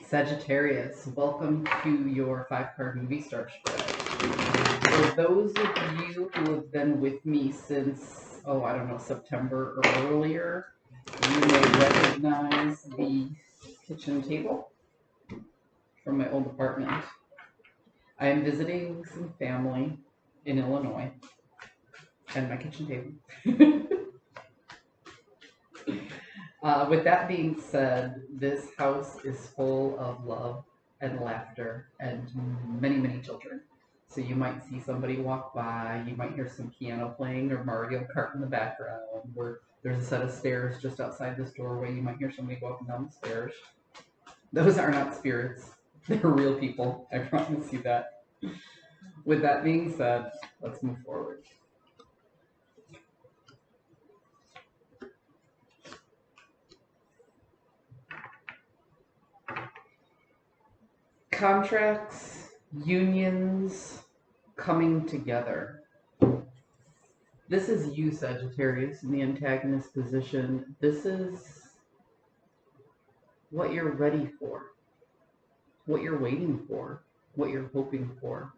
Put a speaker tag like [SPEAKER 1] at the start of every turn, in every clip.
[SPEAKER 1] Sagittarius, welcome to your 5-card movie star spread. For those of you who have been with me since, I don't know, September or earlier, you may recognize the kitchen table from my old apartment. I am visiting some family in Illinois and my kitchen table. With that being said, this house is full of love and laughter and many, many children. So you might see somebody walk by, you might hear some piano playing or Mario Kart in the background, or there's a set of stairs just outside this doorway, you might hear somebody walking down the stairs. Those are not spirits, they're real people, I promise you that. With that being said, let's move forward. Contracts, unions, coming together. This is you, Sagittarius, in the antagonist position. This is what you're ready for, what you're waiting for, what you're hoping for.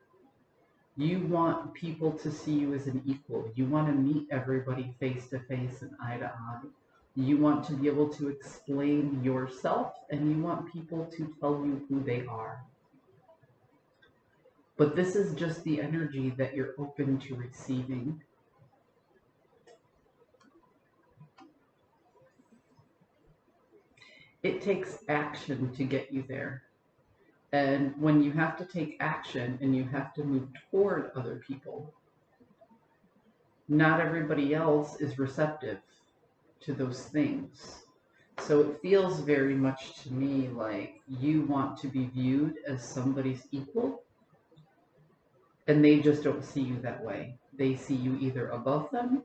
[SPEAKER 1] You want people to see you as an equal. You want to meet everybody face to face and eye to eye. You want to be able to explain yourself, and you want people to tell you who they are. But this is just the energy that you're open to receiving. It takes action to get you there. And when you have to take action and you have to move toward other people, not everybody else is receptive to those things. So it feels very much to me like you want to be viewed as somebody's equal, and they just don't see you that way. They see you either above them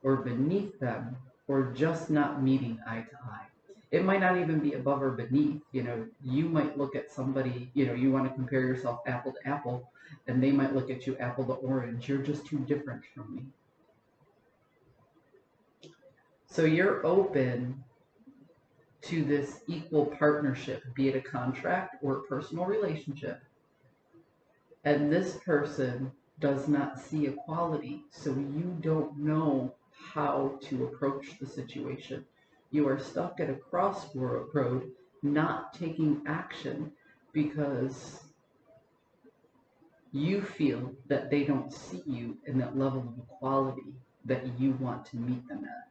[SPEAKER 1] or beneath them, or just not meeting eye to eye. It might not even be above or beneath. You might look at somebody, you want to compare yourself apple to apple, and they might look at you apple to orange. You're just too different from me. So you're open to this equal partnership, be it a contract or a personal relationship. And this person does not see equality, so you don't know how to approach the situation. You are stuck at a crossroad, not taking action because you feel that they don't see you in that level of equality that you want to meet them at.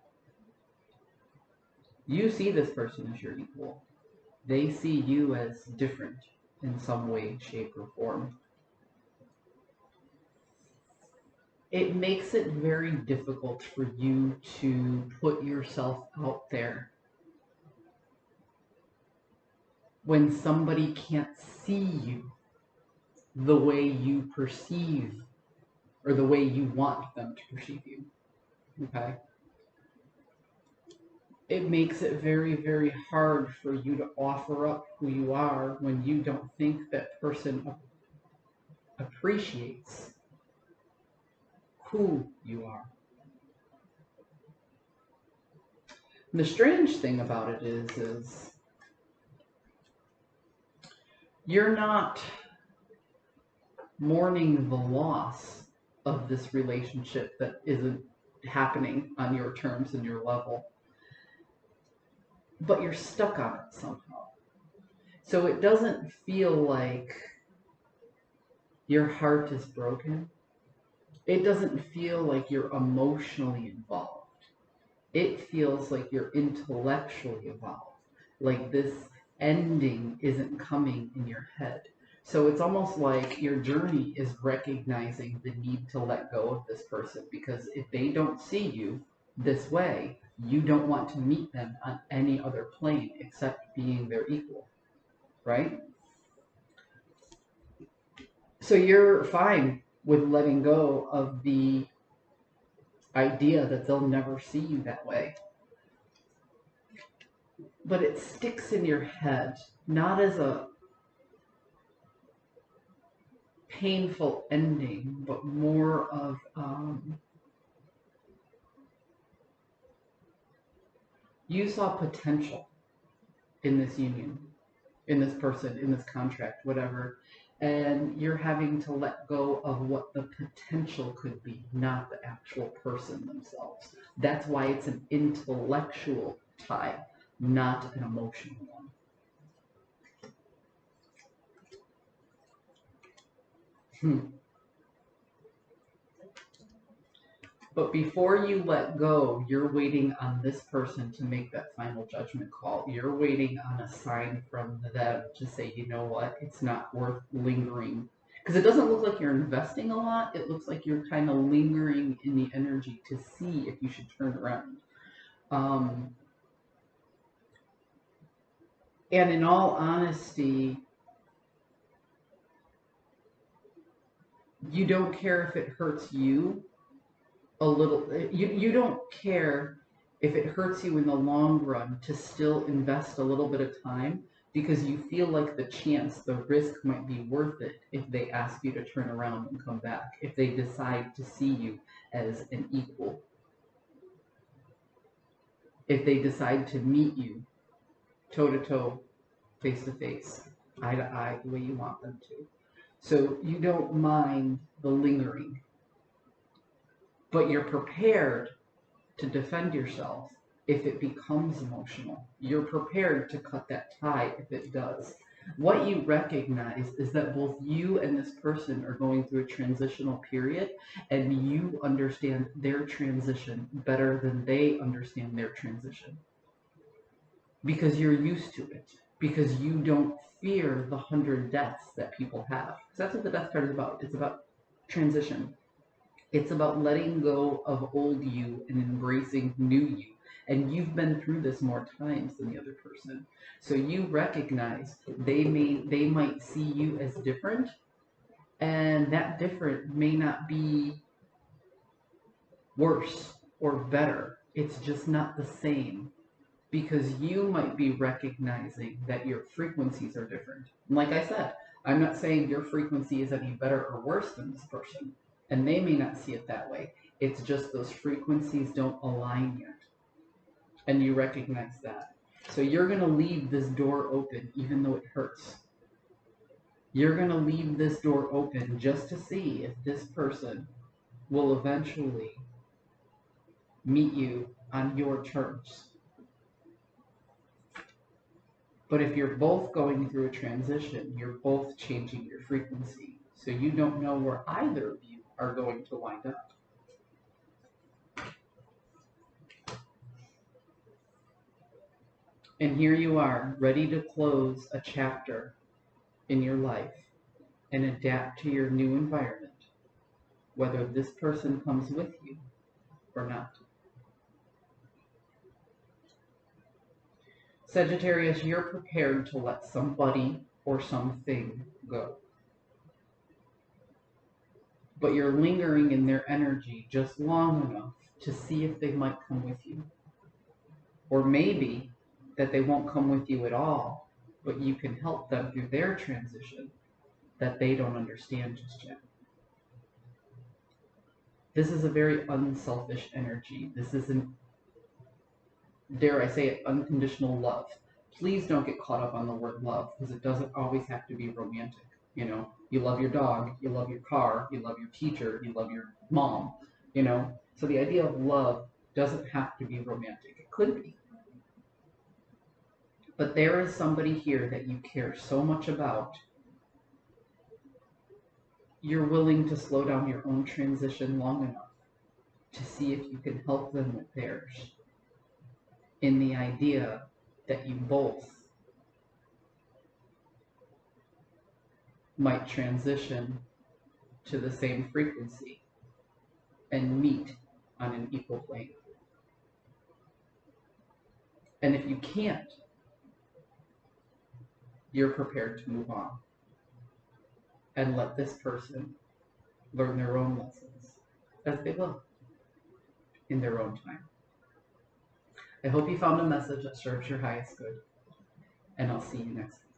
[SPEAKER 1] You see this person as your equal. They see you as different in some way, shape, or form. It makes it very difficult for you to put yourself out there when somebody can't see you the way you perceive or the way you want them to perceive you. Okay? It makes it very, very hard for you to offer up who you are when you don't think that person appreciates who you are. And the strange thing about it is you're not mourning the loss of this relationship that isn't happening on your terms and your level, but you're stuck on it somehow. So it doesn't feel like your heart is broken. It doesn't feel like you're emotionally involved. It feels like you're intellectually involved, like this ending isn't coming in your head. So it's almost like your journey is recognizing the need to let go of this person, because if they don't see you this way, you don't want to meet them on any other plane except being their equal, right? So you're fine with letting go of the idea that they'll never see you that way. But it sticks in your head, not as a painful ending, but more of you saw potential in this union. in this person, in this contract, whatever. And you're having to let go of what the potential could be, not the actual person themselves. That's why it's an intellectual tie, not an emotional one. But before you let go, you're waiting on this person to make that final judgment call. You're waiting on a sign from them to say, you know what, it's not worth lingering. Because it doesn't look like you're investing a lot. It looks like you're kind of lingering in the energy to see if you should turn around. And in all honesty, you don't care if it hurts you a little. You don't care if it hurts you in the long run to still invest a little bit of time, because you feel like the risk might be worth it if they ask you to turn around and come back, if they decide to see you as an equal, if they decide to meet you toe to toe, face to face, eye to eye, the way you want them to. So you don't mind the lingering, but you're prepared to defend yourself if it becomes emotional. You're prepared to cut that tie if it does. What you recognize is that both you and this person are going through a transitional period, and you understand their transition better than they understand their transition. Because you're used to it. Because you don't fear the 100 deaths that people have. So that's what the death card is about. It's about transition. It's about letting go of old you and embracing new you. And you've been through this more times than the other person. So you recognize they might see you as different, and that different may not be worse or better. It's just not the same, because you might be recognizing that your frequencies are different. And like I said, I'm not saying your frequency is any better or worse than this person, and they may not see it that way. It's just those frequencies don't align yet, and you recognize that. So you're going to leave this door open even though it hurts. You're going to leave this door open just to see if this person will eventually meet you on your terms. But if you're both going through a transition, you're both changing your frequency. So you don't know where either of you are going to wind up. And here you are, ready to close a chapter in your life and adapt to your new environment, whether this person comes with you or not. Sagittarius, you're prepared to let somebody or something go. But you're lingering in their energy just long enough to see if they might come with you. Or maybe that they won't come with you at all, but you can help them through their transition that they don't understand just yet. This is a very unselfish energy. This isn't, dare I say it, unconditional love. Please don't get caught up on the word love, because it doesn't always have to be romantic. You know, you love your dog, you love your car, you love your teacher, you love your mom, you know. So the idea of love doesn't have to be romantic. It could be. But there is somebody here that you care so much about, you're willing to slow down your own transition long enough to see if you can help them with theirs, in the idea that you both might transition to the same frequency and meet on an equal plane. And if you can't, you're prepared to move on and let this person learn their own lessons, as they will, in their own time. I hope you found a message that serves your highest good, and I'll see you next time.